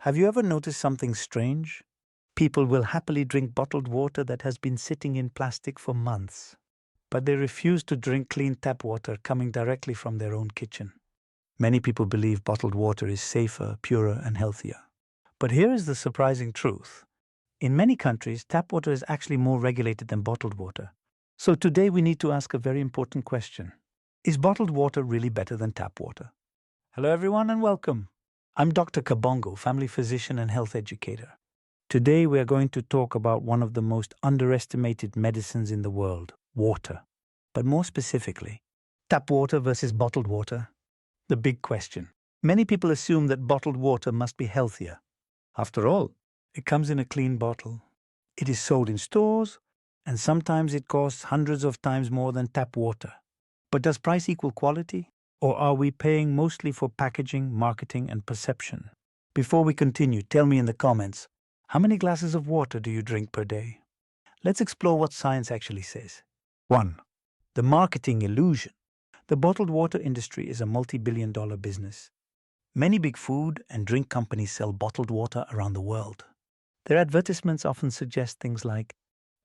Have you ever noticed something strange? People will happily drink bottled water that has been sitting in plastic for months, but they refuse to drink clean tap water coming directly from their own kitchen. Many people believe bottled water is safer, purer, and healthier. But here is the surprising truth. In many countries, tap water is actually more regulated than bottled water. So today we need to ask a very important question. Is bottled water really better than tap water? Hello everyone and welcome. I'm Dr. Kabongo, family physician and health educator. Today we are going to talk about one of the most underestimated medicines in the world, water. But more specifically, tap water versus bottled water. The big question. Many people assume that bottled water must be healthier. After all, it comes in a clean bottle. It is sold in stores, and sometimes it costs hundreds of times more than tap water. But does price equal quality? Or are we paying mostly for packaging, marketing, and perception? Before we continue, tell me in the comments, how many glasses of water do you drink per day? Let's explore what science actually says. 1. The marketing illusion. The bottled water industry is a multi-billion-dollar business. Many big food and drink companies sell bottled water around the world. Their advertisements often suggest things like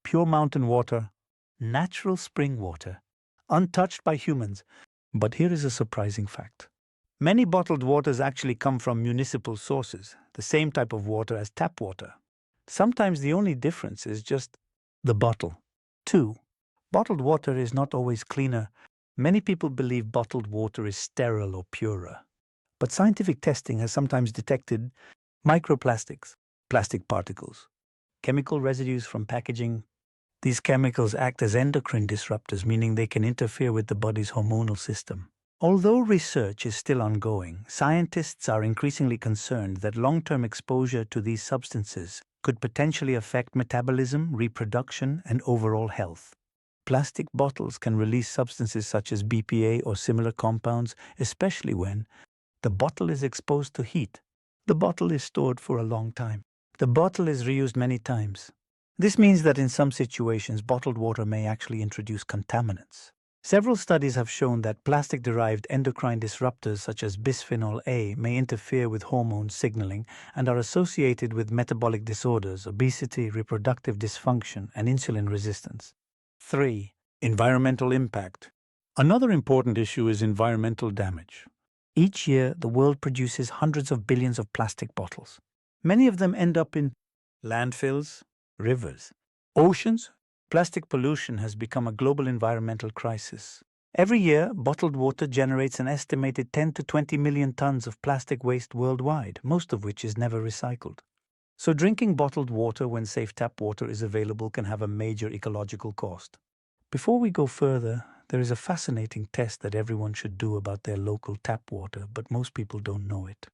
pure mountain water, natural spring water, untouched by humans. But here is a surprising fact. Many bottled waters actually come from municipal sources, the same type of water as tap water. Sometimes the only difference is just the bottle. 2. Bottled water is not always cleaner. Many people believe bottled water is sterile or purer. But scientific testing has sometimes detected microplastics, plastic particles, chemical residues from packaging. These chemicals act as endocrine disruptors, meaning they can interfere with the body's hormonal system. Although research is still ongoing, scientists are increasingly concerned that long-term exposure to these substances could potentially affect metabolism, reproduction, and overall health. Plastic bottles can release substances such as BPA or similar compounds, especially when the bottle is exposed to heat. The bottle is stored for a long time. The bottle is reused many times. This means that in some situations, bottled water may actually introduce contaminants. Several studies have shown that plastic-derived endocrine disruptors such as bisphenol A may interfere with hormone signaling and are associated with metabolic disorders, obesity, reproductive dysfunction, and insulin resistance. 3. Environmental impact. Another important issue is environmental damage. Each year, the world produces hundreds of billions of plastic bottles. Many of them end up in landfills, rivers, oceans. Plastic pollution has become a global environmental crisis. Every year, bottled water generates an estimated 10 to 20 million tons of plastic waste worldwide, most of which is never recycled. So drinking bottled water when safe tap water is available can have a major ecological cost. Before we go further, there is a fascinating test that everyone should do about their local tap water, but most people don't know it.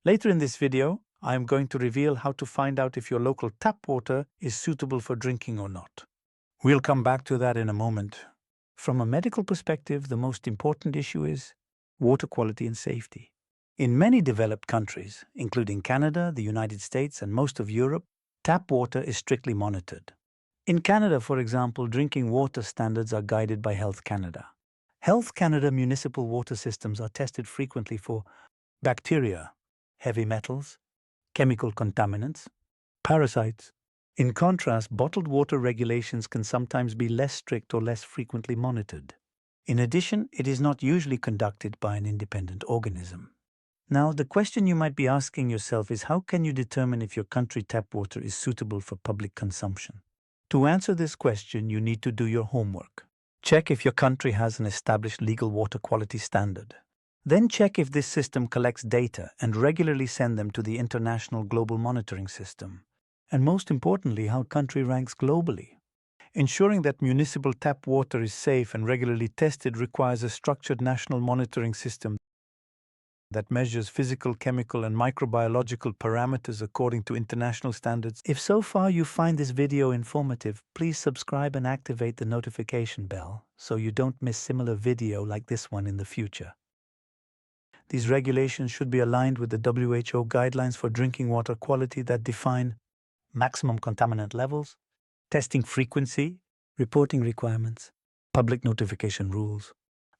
Later in this video, I am going to reveal how to find out if your local tap water is suitable for drinking or not. We'll come back to that in a moment. From a medical perspective, the most important issue is water quality and safety. In many developed countries, including Canada, the United States, and most of Europe, tap water is strictly monitored. In Canada, for example, drinking water standards are guided by Health Canada. Health Canada municipal water systems are tested frequently for bacteria, heavy metals, chemical contaminants, parasites. In contrast, bottled water regulations can sometimes be less strict or less frequently monitored. In addition, it is not usually conducted by an independent organism. Now, the question you might be asking yourself is, how can you determine if your country tap water is suitable for public consumption? To answer this question, you need to do your homework. Check if your country has an established legal water quality standard. Then check if this system collects data and regularly send them to the International Global Monitoring System. And most importantly, how country ranks globally. Ensuring that municipal tap water is safe and regularly tested requires a structured national monitoring system that measures physical, chemical, and microbiological parameters according to international standards. If so far you find this video informative, please subscribe and activate the notification bell so you don't miss similar video like this one in the future. These regulations should be aligned with the WHO guidelines for drinking water quality that define maximum contaminant levels, testing frequency, reporting requirements, public notification rules.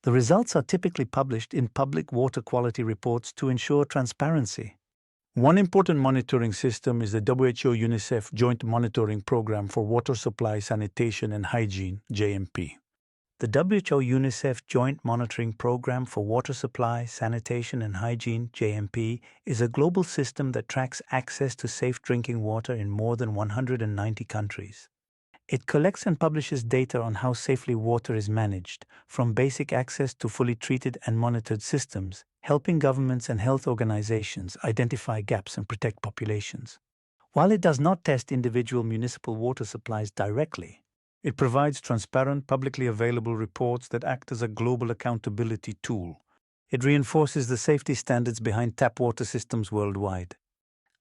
The results are typically published in public water quality reports to ensure transparency. One important monitoring system is the WHO-UNICEF Joint Monitoring Program for Water Supply, Sanitation and Hygiene, JMP. The WHO-UNICEF Joint Monitoring Program for Water Supply, Sanitation and Hygiene, JMP, is a global system that tracks access to safe drinking water in more than 190 countries. It collects and publishes data on how safely water is managed, from basic access to fully treated and monitored systems, helping governments and health organizations identify gaps and protect populations. While it does not test individual municipal water supplies directly, it provides transparent, publicly available reports that act as a global accountability tool. It reinforces the safety standards behind tap water systems worldwide.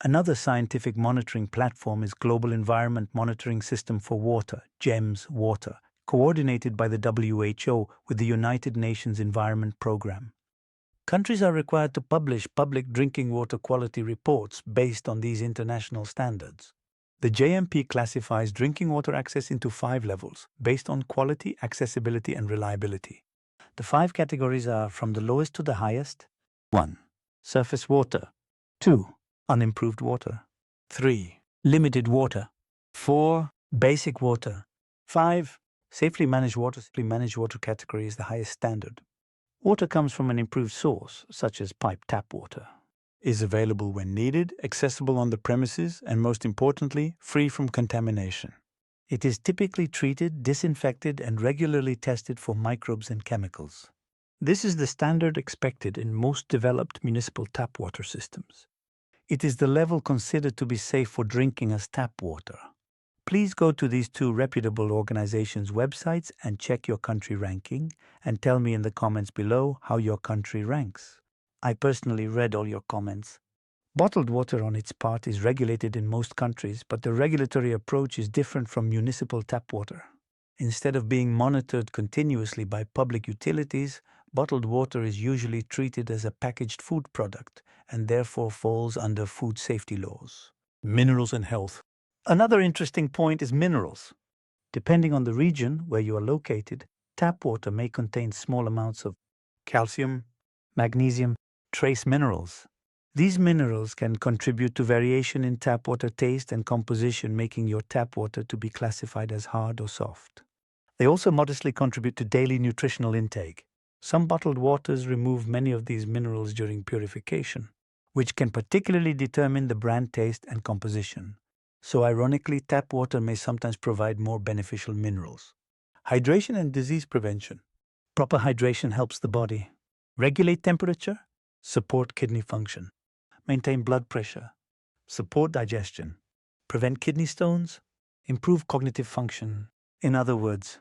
Another scientific monitoring platform is Global Environment Monitoring System for Water, GEMS Water, coordinated by the WHO with the United Nations Environment Programme. Countries are required to publish public drinking water quality reports based on these international standards. The JMP classifies drinking water access into 5 levels, based on quality, accessibility, and reliability. The 5 categories are from the lowest to the highest. 1. Surface water. 2. Unimproved water. 3. Limited water. 4. Basic water. 5. Safely managed water. Safely managed water category is the highest standard. Water comes from an improved source, such as piped tap water. Is available when needed, accessible on the premises, and most importantly, free from contamination. It is typically treated, disinfected, and regularly tested for microbes and chemicals. This is the standard expected in most developed municipal tap water systems. It is the level considered to be safe for drinking as tap water. Please go to these 2 reputable organizations' websites and check your country ranking, and tell me in the comments below how your country ranks. I personally read all your comments. Bottled water on its part is regulated in most countries, but the regulatory approach is different from municipal tap water. Instead of being monitored continuously by public utilities, bottled water is usually treated as a packaged food product and therefore falls under food safety laws. Minerals and health. Another interesting point is minerals. Depending on the region where you are located, tap water may contain small amounts of calcium, magnesium, trace minerals. These minerals can contribute to variation in tap water taste and composition, making your tap water to be classified as hard or soft. They also modestly contribute to daily nutritional intake. Some bottled waters remove many of these minerals during purification, which can particularly determine the brand taste and composition. So ironically, tap water may sometimes provide more beneficial minerals. Hydration and disease prevention. Proper hydration helps the body regulate temperature, support kidney function, maintain blood pressure, support digestion, prevent kidney stones, improve cognitive function. In other words,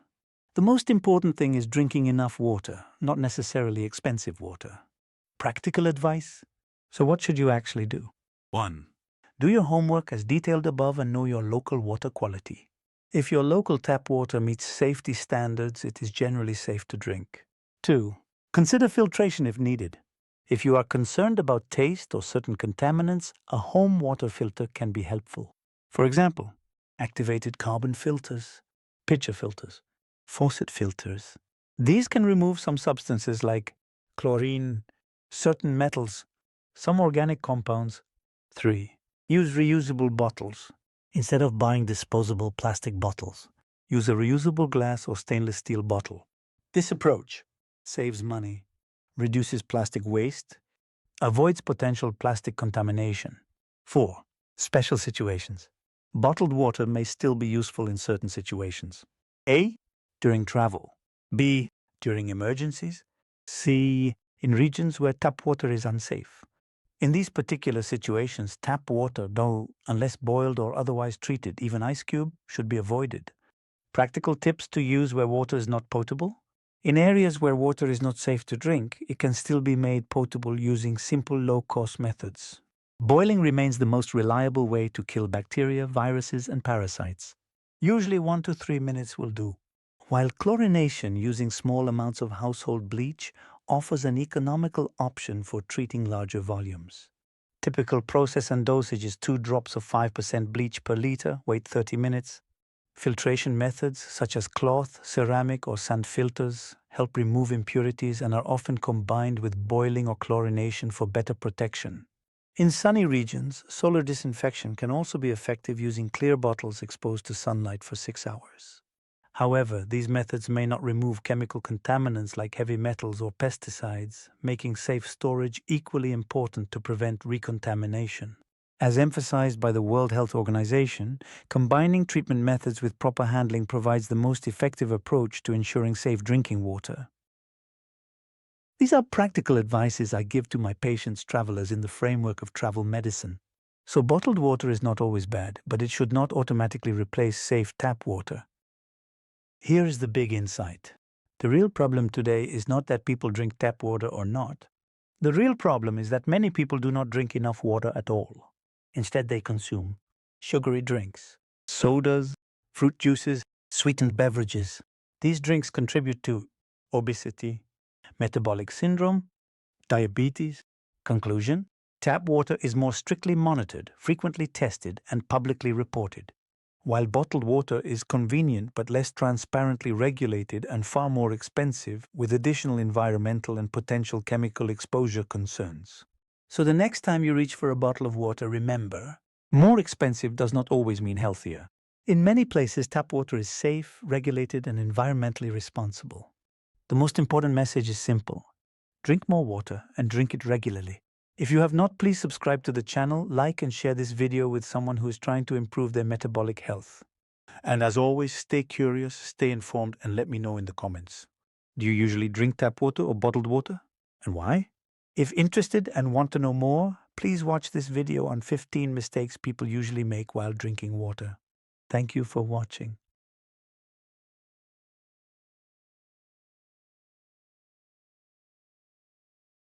the most important thing is drinking enough water, not necessarily expensive water. Practical advice? So what should you actually do? 1. Do your homework as detailed above and know your local water quality. If your local tap water meets safety standards, it is generally safe to drink. 2. Consider filtration if needed. If you are concerned about taste or certain contaminants, a home water filter can be helpful. For example, activated carbon filters, pitcher filters, faucet filters. These can remove some substances like chlorine, certain metals, some organic compounds. 3. Use reusable bottles. Instead of buying disposable plastic bottles, use a reusable glass or stainless steel bottle. This approach saves money, reduces plastic waste, avoids potential plastic contamination. 4. Special situations. Bottled water may still be useful in certain situations. A. During travel. B. During emergencies. C. In regions where tap water is unsafe. In these particular situations, tap water, though unless boiled or otherwise treated, even ice cube, should be avoided. Practical tips to use where water is not potable. In areas where water is not safe to drink, it can still be made potable using simple low-cost methods. Boiling remains the most reliable way to kill bacteria, viruses, and parasites. Usually 1 to 3 minutes will do. While chlorination using small amounts of household bleach offers an economical option for treating larger volumes. Typical process and dosage is 2 drops of 5% bleach per liter, wait 30 minutes. Filtration methods such as cloth, ceramic, or sand filters help remove impurities and are often combined with boiling or chlorination for better protection. In sunny regions, solar disinfection can also be effective using clear bottles exposed to sunlight for 6 hours. However, these methods may not remove chemical contaminants like heavy metals or pesticides, making safe storage equally important to prevent recontamination. As emphasized by the World Health Organization, combining treatment methods with proper handling provides the most effective approach to ensuring safe drinking water. These are practical advices I give to my patients travelers in the framework of travel medicine. So bottled water is not always bad, but it should not automatically replace safe tap water. Here is the big insight. The real problem today is not that people drink tap water or not. The real problem is that many people do not drink enough water at all. Instead, they consume sugary drinks, sodas, fruit juices, sweetened beverages. These drinks contribute to obesity, metabolic syndrome, diabetes. Conclusion: tap water is more strictly monitored, frequently tested, and publicly reported, while bottled water is convenient but less transparently regulated and far more expensive, with additional environmental and potential chemical exposure concerns. So the next time you reach for a bottle of water, remember, more expensive does not always mean healthier. In many places, tap water is safe, regulated, and environmentally responsible. The most important message is simple: drink more water and drink it regularly. If you have not, please subscribe to the channel, like and share this video with someone who is trying to improve their metabolic health. And as always, stay curious, stay informed, and let me know in the comments. Do you usually drink tap water or bottled water? And why? If interested and want to know more, please watch this video on 15 mistakes people usually make while drinking water. Thank you for watching.